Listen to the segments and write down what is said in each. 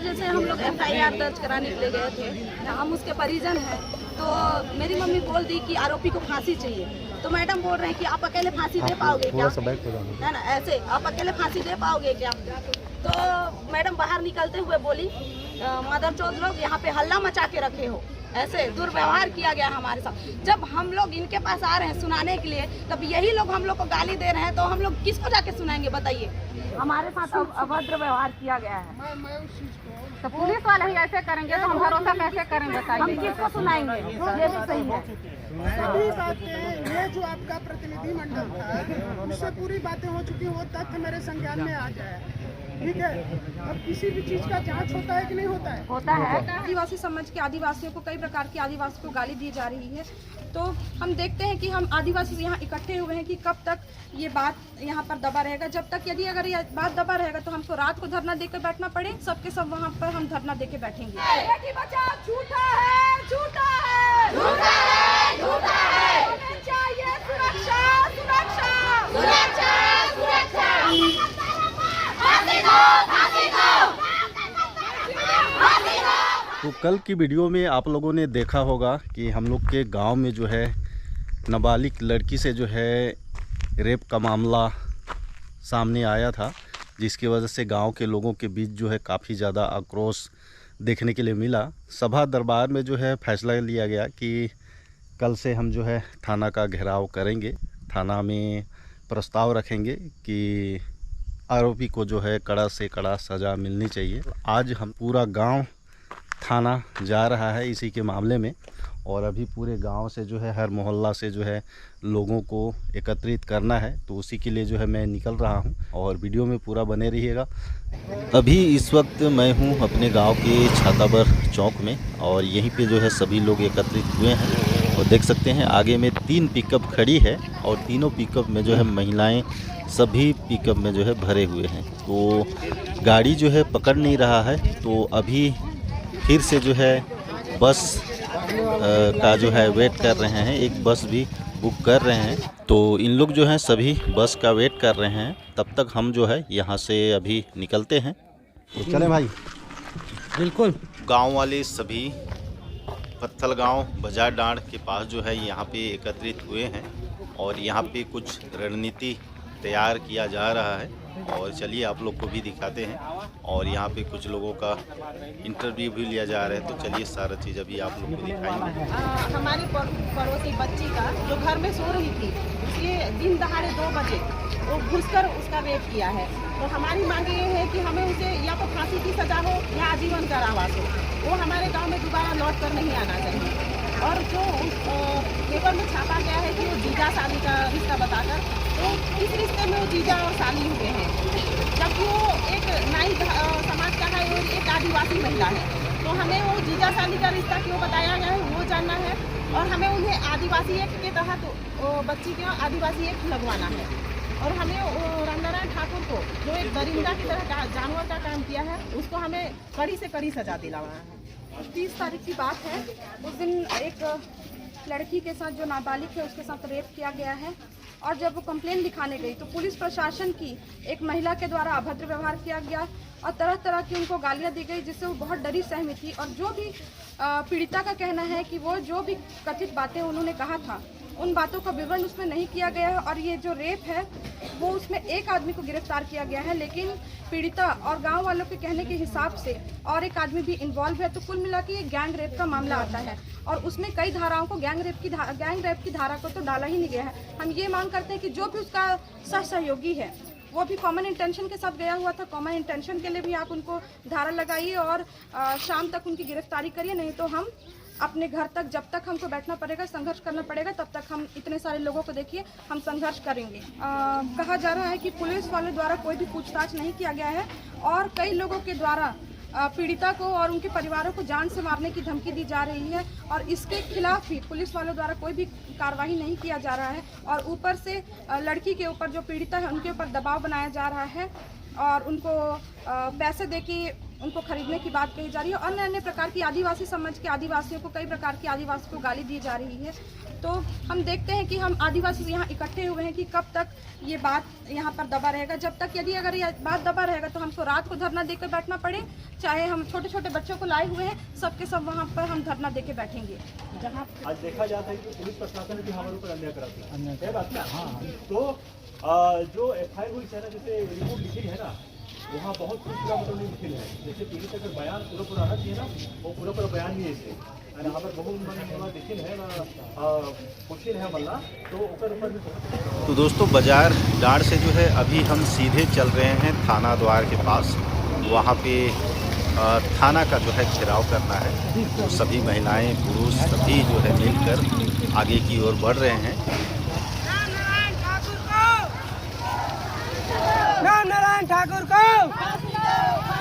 वजह से हम लोग FIR दर्ज कराने के लिए गए थे। हम उसके परिजन हैं, तो मेरी मम्मी बोल दी कि आरोपी को फांसी चाहिए। तो मैडम बोल रहे हैं कि आप अकेले फांसी दे पाओगे क्या, है ना, ऐसे आप अकेले फांसी दे पाओगे क्या। तो मैडम बाहर निकलते हुए बोली, मदर चौथ लोग यहाँ पे हल्ला मचा के रखे हो, ऐसे दुर्व्यवहार किया गया हमारे साथ। जब हम लोग इनके पास आ रहे हैं सुनाने के लिए, तब यही लोग हम लोग को गाली दे रहे हैं, तो हम लोग किसको जाके सुनाएंगे बताइए। हमारे साथ अभद्र व्यवहार किया गया है। तो पुलिस वाले ही ऐसे करेंगे तो हम भरोसा कैसे करें हम बताइए। किसको सुनाएंगे, ये भी सही है। सभी बातें, ये जो आपका प्रतिनिधि मंडल था उससे पूरी बातें हो चुकी, वो तथ्य मेरे संज्ञान में आ गया है, ठीक है। अब किसी भी चीज का जांच होता है कि नहीं होता है? होता है। आदिवासी समाज के आदिवासियों को, कई प्रकार की आदिवासी को गाली दी जा रही है, तो हम देखते हैं कि हम आदिवासी यहाँ इकट्ठे हुए हैं कि कब तक ये बात यहाँ पर दबा रहेगा। जब तक यदि अगर ये बात दबा रहेगा तो हमको रात को धरना देकर बैठना पड़े, सबके सब वहाँ पर हम धरना देके बैठेंगे। बेटी बचाओ झूठा है, झूठा है, झूठा है, झूठा है। हमें चाहिए सुरक्षा, सुरक्षा, सुरक्षा, सुरक्षा। फांसी दो, फांसी दो, फांसी दो। तो कल की वीडियो में आप लोगों ने देखा होगा कि हम लोग के गांव में जो है नाबालिग लड़की से जो है रेप का मामला सामने आया था, जिसकी वजह से गांव के लोगों के बीच जो है काफ़ी ज़्यादा आक्रोश देखने के लिए मिला। सभा दरबार में जो है फैसला लिया गया कि कल से हम जो है थाना का घेराव करेंगे, थाना में प्रस्ताव रखेंगे कि आरोपी को जो है कड़ा से कड़ा सज़ा मिलनी चाहिए। आज हम पूरा गांव थाना जा रहा है इसी के मामले में, और अभी पूरे गांव से जो है हर मोहल्ला से जो है लोगों को एकत्रित करना है, तो उसी के लिए जो है मैं निकल रहा हूं, और वीडियो में पूरा बने रहिएगा। अभी इस वक्त मैं हूं अपने गांव के छाताबर चौक में, और यहीं पे जो है सभी लोग एकत्रित हुए हैं, और देख सकते हैं आगे में 3 पिकअप खड़ी है, और तीनों पिकअप में जो है महिलाएं सभी पिकअप में जो है भरे हुए हैं। तो गाड़ी जो है पकड़ नहीं रहा है, तो अभी फिर से जो है बस का जो है वेट कर रहे हैं, एक बस भी बुक कर रहे हैं। तो इन लोग जो हैं सभी बस का वेट कर रहे हैं, तब तक हम जो है यहाँ से अभी निकलते हैं। तो चलें भाई। बिल्कुल। गांव वाले सभी पत्थल गांव बाजार डांड के पास जो है यहाँ पे एकत्रित हुए हैं, और यहाँ पे कुछ रणनीति तैयार किया जा रहा है, और चलिए आप लोग को भी दिखाते हैं। और यहाँ पे कुछ लोगों का इंटरव्यू भी लिया जा रहा है, तो चलिए सारा चीज़ अभी आप लोग को दिखाएंगे। हमारी पड़ोसी बच्ची का जो घर में सो रही थी, उसके दिन दहाड़े 2 बजे वो घुसकर उसका रेप किया है। तो हमारी मांग ये है कि हमें उसे या तो फांसी की सजा हो या आजीवन कारावास हो। वो हमारे गाँव में दोबारा लौट कर नहीं आना चाहिए। और जो पेपर में छापा गया है कि वो जीजा साली का रिश्ता बताकर, तो इस रिश्ते में वो जीजा और साली हुए हैं, जबकि वो एक नाई समाज का है और एक आदिवासी महिला है। तो हमें वो जीजा साली का रिश्ता क्यों बताया गया है वो जानना है, और हमें उन्हें आदिवासी एक्ट के तहत बच्ची के आदिवासी एक्ट लगवाना है। और हमें रामनारायण ठाकुर को जो एक दरिंदा की तरह जानवर का काम किया है, उसको हमें कड़ी से कड़ी सजा दिलाना है। 30 तारीख की बात है, उस दिन एक लड़की के साथ जो नाबालिग है उसके साथ रेप किया गया है, और जब वो कंप्लेन लिखाने गई तो पुलिस प्रशासन की एक महिला के द्वारा अभद्र व्यवहार किया गया, और तरह तरह की उनको गालियां दी गई, जिससे वो बहुत डरी सहमी थी। और जो भी पीड़िता का कहना है कि वो जो भी कथित बातें उन्होंने कहा था, उन बातों का विवरण उसमें नहीं किया गया है, और ये जो रेप है वो उसमें एक आदमी को गिरफ्तार किया गया है, लेकिन पीड़िता और गांव वालों के कहने के हिसाब से और एक आदमी भी इन्वॉल्व है। तो कुल मिला के ये गैंग रेप का मामला आता है, और उसमें कई धाराओं को गैंग रेप की धारा को तो डाला ही नहीं गया है। हम ये मांग करते हैं कि जो भी उसका सहयोगी है वो भी कॉमन इंटेंशन के साथ गया हुआ था, कॉमन इंटेंशन के लिए भी आप उनको धारा लगाइए और शाम तक उनकी गिरफ्तारी करिए, नहीं तो हम अपने घर तक, जब तक हमको बैठना पड़ेगा, संघर्ष करना पड़ेगा, तब तक हम इतने सारे लोगों को देखिए हम संघर्ष करेंगे। कहा जा रहा है कि पुलिस वाले द्वारा कोई भी पूछताछ नहीं किया गया है, और कई लोगों के द्वारा पीड़िता को और उनके परिवारों को जान से मारने की धमकी दी जा रही है, और इसके खिलाफ भी पुलिस वालों द्वारा कोई भी कार्रवाई नहीं किया जा रहा है। और ऊपर से लड़की के ऊपर जो पीड़िता है उनके ऊपर दबाव बनाया जा रहा है, और उनको पैसे दे के उनको खरीदने की बात कही जा रही है। अन्य अन्य प्रकार की आदिवासी समाज के आदिवासियों को, कई प्रकार की आदिवासियों को गाली दी जा रही है। तो हम देखते हैं कि हम आदिवासी यहाँ इकट्ठे हुए हैं कि कब तक ये बात यहाँ पर दबा रहेगा। जब तक यदि अगर ये बात दबा रहेगा तो हमको रात को धरना देकर बैठना पड़े, चाहे हम छोटे छोटे बच्चों को लाए हुए हैं, सबके सब वहाँ पर हम धरना देके बैठेंगे। जहाँ आज देखा जाता है कि पुलिस प्रशासन भी हमारे ऊपर अन्याय कराती है, बात ना। तो जो FIR हुई है ना, जैसे रिपोर्ट लिखी है ना, वहाँ बहुत पूरा मतलब नहीं लिखी है। जैसे पीड़ित अगर बयान पूरा आना चाहिए ना, वो पूरा बयान नहीं है इसे। और यहाँ पर बहुत लिखी है ना, क्वेश्चन है मल्ला, तो ऊपर। तो दोस्तों, बाजार डांड से जो है अभी हम सीधे चल रहे हैं थाना द्वार के पास। वहाँ पे थाना का जो है घेराव करना है। तो सभी महिलाएं, पुरुष सभी जो है मिलकर आगे की ओर बढ़ रहे हैं। राम नारायण ठाकुर को राम नारायण ठाकुर को फांसी दो, राम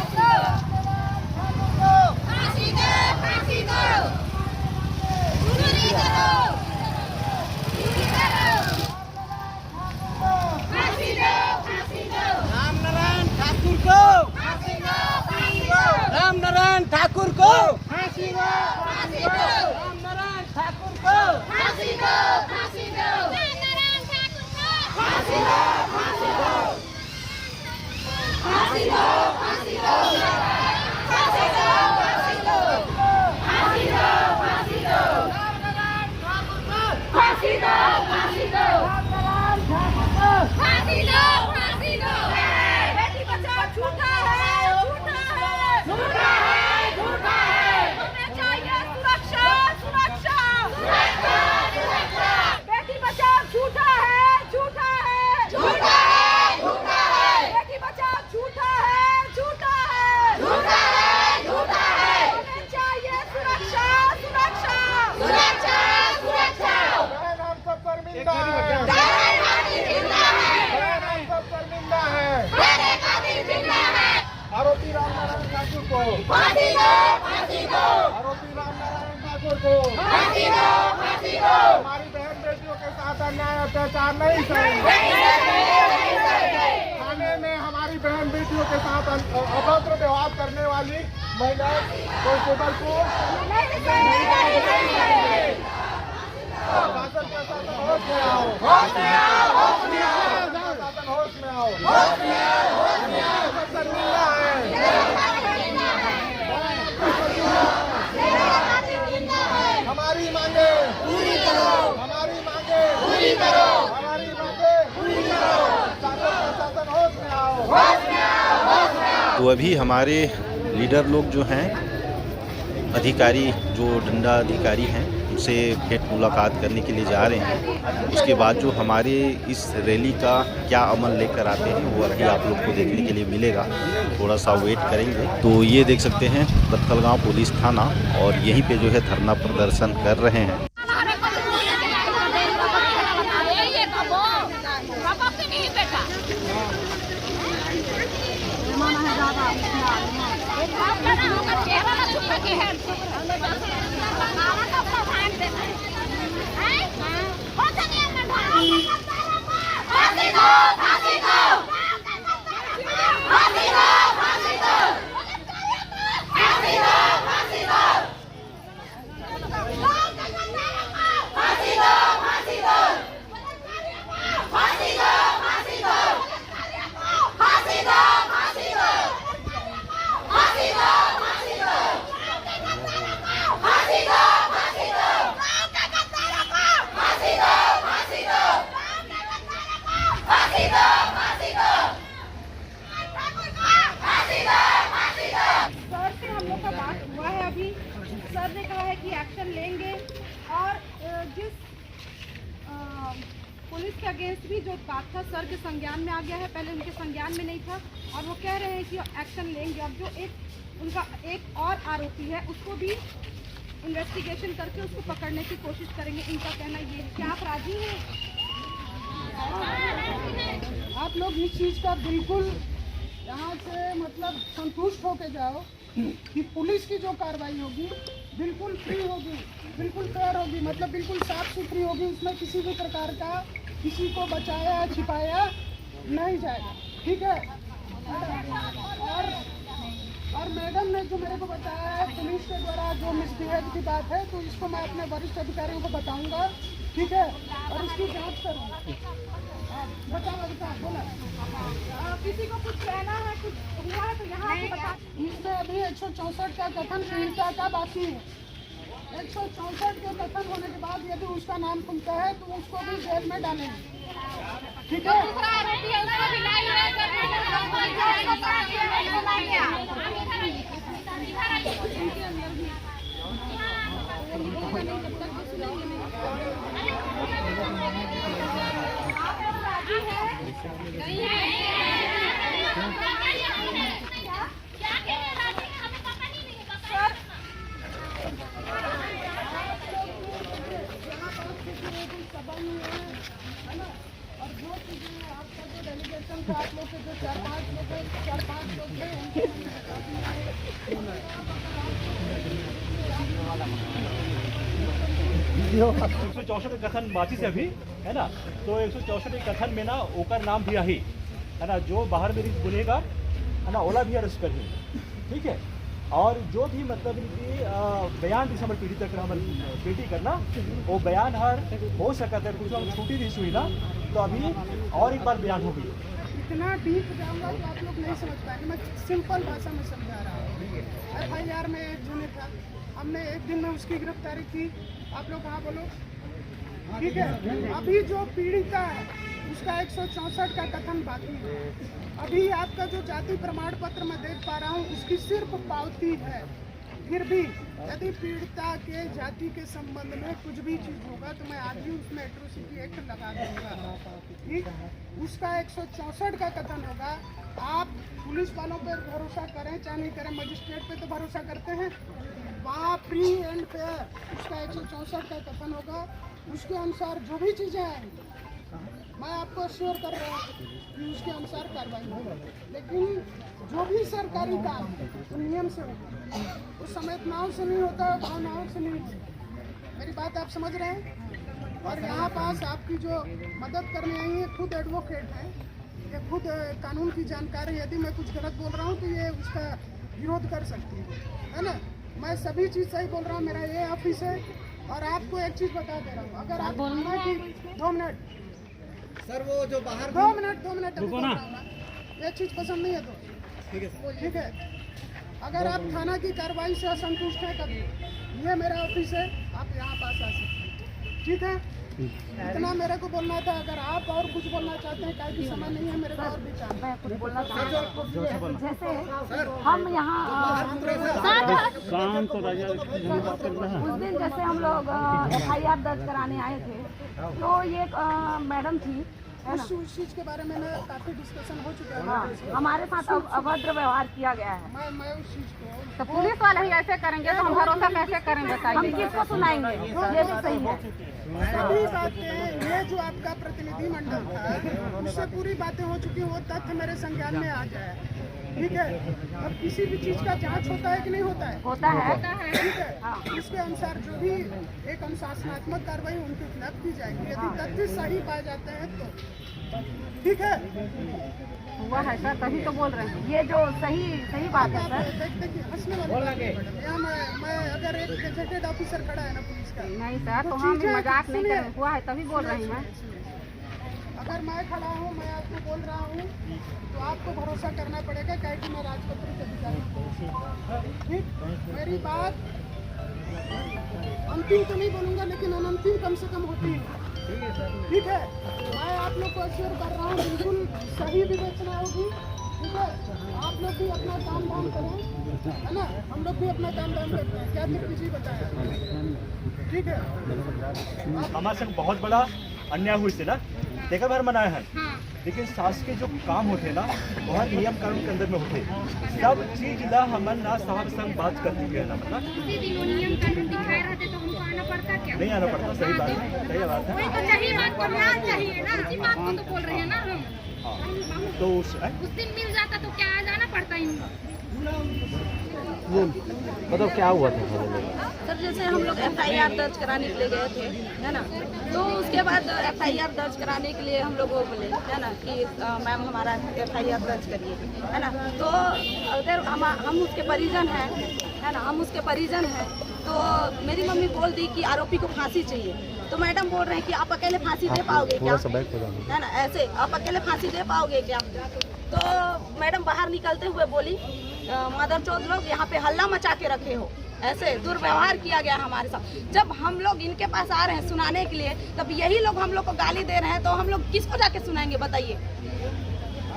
नारायण ठाकुर को फांसी दो, फांसी दो, राम नारायण ठाकुर को फांसी दो, फांसी दो, फांसी दो, फांसी दो, फांसी दो, फांसी दो, फांसी दो, फांसी दो, राम नारायण ठाकुर को फांसी दो, फांसी दो, राम नारायण ठाकुर को फांसी दो, फांसी दो। बेटी बचाओ झूठा है, झूठा है, झूठा है, झूठा है। हमें चाहिए सुरक्षा, सुरक्षा, सुरक्षा, सुरक्षा। बेटी बचाओ झूठा है, झूठा है, झूठा है, झूठा है। बेटी बचाओ झूठा है, झूठा है, झूठा है, झूठा है। हमें चाहिए सुरक्षा, सुरक्षा, सुरक्षा, सुरक्षा। नाम सब शर्मिंदा है, जिंदा है, नाम सब शर्मिंदा है, जिंदा है। आरोपी राम नारायण ठाकुर को फांसी दो, फांसी दो, आरोपी राम नारायण ठाकुर को फांसी दो, फांसी दो। हमारी बहन बेटियों के साथ अन्याय अत्याचार नहीं सहेंगे। थाने में हमारी बहन बेटियों के साथ अभद्र व्यवहार करने वाली महिला कांस्टेबल को नहीं सहेंगे। शासन प्रशासन होश में आओ, होश में आओ, होश में आओ, प्रशासन होश में आओ, होश में आओ, होश में आओ। सब शर्मिंदा है, हमारी मांगे पूरी करो, हमारी मांगे पूरी करो, हमारी मांगे पूरी करो। शासन प्रशासन होश में आओ, होश में आओ, होश में आओ। तो अभी हमारे लीडर लोग जो हैं, अधिकारी जो डंडा अधिकारी हैं, उनसे भेंट मुलाकात करने के लिए जा रहे हैं। उसके बाद जो हमारे इस रैली का क्या अमल लेकर आते हैं वो अभी आप लोग को देखने के लिए मिलेगा। थोड़ा सा वेट करेंगे। तो ये देख सकते हैं बत्तलगांव पुलिस थाना, और यहीं पे जो है धरना प्रदर्शन कर रहे हैं। सर ने कहा है कि एक्शन लेंगे, और जिस पुलिस के अगेंस्ट भी जो बात था सर के संज्ञान में आ गया है, पहले उनके संज्ञान में नहीं था, और वो कह रहे हैं कि एक्शन लेंगे। अब जो उनका एक और आरोपी है उसको भी इन्वेस्टिगेशन करके उसको पकड़ने की कोशिश करेंगे। इनका कहना ये है। क्या आप राजी हैं? आप लोग इस चीज़ का बिल्कुल यहाँ से मतलब संतुष्ट होके जाओ कि पुलिस की जो कार्रवाई होगी बिल्कुल फ्री होगी, बिल्कुल फेयर होगी, मतलब बिल्कुल साफ सुथरी होगी। उसमें किसी भी प्रकार का किसी को बचाया छिपाया नहीं जाएगा, ठीक है। और मैडम ने जो मेरे को बताया है पुलिस के द्वारा जो मिसबिहेव की बात है, तो इसको मैं अपने वरिष्ठ अधिकारियों को बताऊंगा, ठीक है, और इसकी जांच करूंगा। बताओ बोला। किसी को कुछ कहना है, कुछ हुआ है तो यहाँ पे बता। इसमें अभी 164 का कथन पीड़िता का बाकी है। 164 के कथन होने के बाद यदि उसका नाम खुलता है तो उसको भी जेल में डालेंगे, ठीक है। और जो चीजें आपका जो डेलीगेशन था, आप लोग के जो 4-5 लोग थे, एक सौ 64 का कथन बाकी से अभी है ना, तो 164 के कथन में ना ओकर नाम भी रही है ना, जो बाहर में गुनेगार है ना ओला भी अरेस्ट कर, ठीक है। और जो भी मतलब इनकी बयान जिस हमारे पीढ़ी तक हम पीढ़ी करना वो बयान हर हो सका था, कुछ हम छुट्टी दी हुई ना, तो अभी और एक बार बयान होगी। इतना डीप जाऊंगा तो आप लोग नहीं समझ पाएंगे। मैं सिंपल भाषा में समझा रहा हूँ। FIR में एक जने था, हमने एक दिन में उसकी गिरफ्तारी की। आप लोग हाँ बोलो, ठीक है। अभी जो पीड़िता है उसका 164 का कथन बाकी है। अभी आपका जो जाति प्रमाण पत्र मैं देख पा रहा हूँ उसकी सिर्फ पावती है। फिर भी यदि पीड़िता के जाति के संबंध में कुछ भी चीज होगा तो मैं आज ही उसमें एट्रोसिटी एक्ट लगा दूंगा, ठीक। उसका 164 का कथन होगा। आप पुलिस वालों पर भरोसा करें चाहे नहीं करें, मजिस्ट्रेट पे तो भरोसा करते हैं, वहाँ फ्री एंड फेयर उसका 164 का कथन होगा। उसके अनुसार जो भी चीज़ें आएंगी मैं आपको श्योर कर रहा हूँ कि उसके अनुसार कार्रवाई होगी। लेकिन जो भी सरकारी काम है तो नियम से होगा, उस संवेदनाओं से नहीं होता, भावनाओं से नहीं होता। मेरी बात आप समझ रहे हैं। और यहाँ पास आपकी जो मदद करने आई है खुद एडवोकेट है, ये खुद कानून की जानकारी। यदि मैं कुछ गलत बोल रहा हूँ तो ये उसका विरोध कर सकती है ना। मैं सभी चीज़ सही बोल रहा हूँ, मेरा ये ऑफिस है। और आपको एक चीज़ बता दे रहा हूँ, अगर आप बोलना कि 2 मिनट सर, वो जो बाहर 2 मिनट अभी बोल रहा हूँ ना, ये चीज़ पसंद नहीं है तो ठीक है सर, ठीक है। अगर आप थाना की कार्रवाई से असंतुष्ट हैं कभी, ये मेरा ऑफिस है, आप यहाँ पास आ सकते हैं, ठीक है। इतना मेरे को बोलना था। अगर आप और कुछ बोलना चाहते हैं, काफी समय नहीं है मेरे को और भी काम। मैं कुछ बोलना चाहती हूँ। जैसे हम यहाँ उस दिन जैसे हम लोग FIR दर्ज कराने आए थे, तो ये मैडम थी, है ना, उस चीज के बारे में ना काफी डिस्कशन हो चुका है। हाँ, हमारे साथ अभद्र व्यवहार किया गया है। मैं उस चीज को तो पुलिस वाले ही ऐसे करेंगे तो हम भरोसा कैसे करेंगे? हम किसको सुनाएंगे? ये भी सही है। सभी बातें, ये जो आपका प्रतिनिधि मंडल था उससे पूरी बातें हो चुकी, वो तथ्य मेरे संज्ञान में आ जाए, ठीक है। अब किसी भी चीज का जांच होता है कि नहीं होता है? होता है, ठीक है। इसके अनुसार जो भी एक अनुशासनात्मक कार्रवाई उनके खिलाफ की जाएगी। यदि तथ्य सही पाए जाते हैं तो ठीक है। हुआ है सर, तभी तो बोल रहे हैं। ये जो सही बात है सर। देखिए हंसने वाली यहाँ मैं अगर एक गेजेटेड ऑफिसर खड़ा है ना पुलिस का, नहीं सर, तो हम मजाक नहीं कर रहे। हुआ है तभी बोल रही मैं। अगर मैं खड़ा हूँ, मैं आपको बोल रहा हूँ तो आपको भरोसा करना पड़ेगा, क्या कि मैं राजपत्रित अधिकारी हूँ, ठीक। मेरी बात अंतिम तो नहीं बोलूँगा, लेकिन अनंतिम कम से कम होती है, ठीक है। मैं आप लोग को अश्योर कर रहा हूँ बिल्कुल सही विवेचना होगी, ठीक है। आप लोग भी अपना काम धाम करें, है ना, हम लोग भी अपना काम धाम करते हैं। क्या तिरपी जी बताया, ठीक है। हमारे संग बहुत बड़ा अन्याय हुई से ना, देखा बार मनाया है, लेकिन शासकीय के जो काम होते हैं ना बहुत नियम कानून के अंदर में होते हैं। सब चीज ला हमन ना साहब संग बात करते हैं ना, मतलब नियम कानून दिखाए रहते तो हमको आना पड़ता क्या? नहीं आना पड़ता। सही बात है, सही बात है। वही तो सही बात को न्याय चाहिए ना, इसी बात को तो बोल रहे हैं ना हम। हाँ, तो उस दिन मिल जाता तो क्या आ जाना पड़ता इनको? मतलब क्या हुआ था सर जैसे हम लोग FIR दर्ज कराने के लिए गए थे, है ना, तो उसके बाद FIR दर्ज कराने के लिए हम लोग वो बोले, है ना, कि मैम हमारा FIR दर्ज करिए, है ना। तो अगर हम उसके परिजन हैं, है ना, हम उसके परिजन हैं, तो मेरी मम्मी बोल दी कि आरोपी को फांसी चाहिए। तो मैडम बोल रहे हैं कि आप अकेले फांसी दे पाओगे क्या, है ना, ऐसे आप अकेले फांसी दे पाओगे क्या। तो मैडम बाहर निकलते हुए बोली, मदरचोद लोग यहाँ पे हल्ला मचा के रखे हो, ऐसे दुर्व्यवहार किया गया हमारे साथ। जब हम लोग इनके पास आ रहे हैं सुनाने के लिए, तब यही लोग हम लोग को गाली दे रहे हैं, तो हम लोग किसको जाके सुनाएंगे बताइए।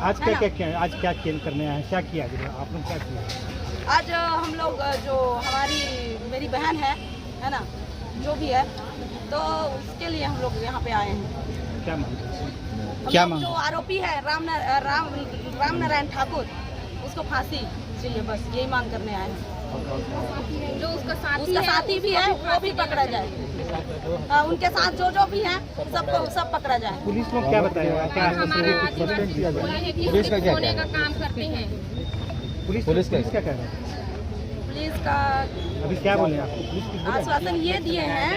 आज क्या करने आए, क्या किया आप लोग, क्या किया आज हम लोग जो हमारी मेरी बहन है ना, जो भी है, तो उसके लिए हम लोग यहाँ पे आए हैं। क्या मांग, जो आरोपी है राम नारायण ठाकुर, उसको फांसी चाहिए, बस यही मांग करने आए हैं। जो उसका साथी भी है वो भी पकड़ा जाए, उनके साथ जो भी है सब पकड़ा जाए। पुलिस लोग क्या बताया, क्या पुलिस का क्या काम करते हैं, पुलिस क्या कह रहा है, पुलिस का अभी क्या बोले आपको, आश्वासन ये दिए हैं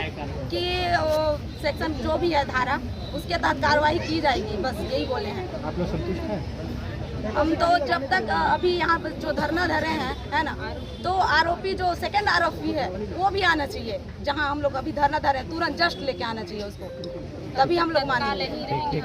कि वो सेक्शन जो भी है धारा, उसके तहत कार्रवाई की जाएगी, बस यही बोले हैं। आप लोग संतुष्ट हैं? हम तो जब तक अभी यहाँ पर जो धरना धरे हैं, है ना, तो आरोपी जो सेकंड आरोपी है वो भी आना चाहिए, जहाँ हम लोग अभी धरना धरे तुरंत जस्ट लेके आना चाहिए उसको, तभी हम लोग मानेंगे। ठीक।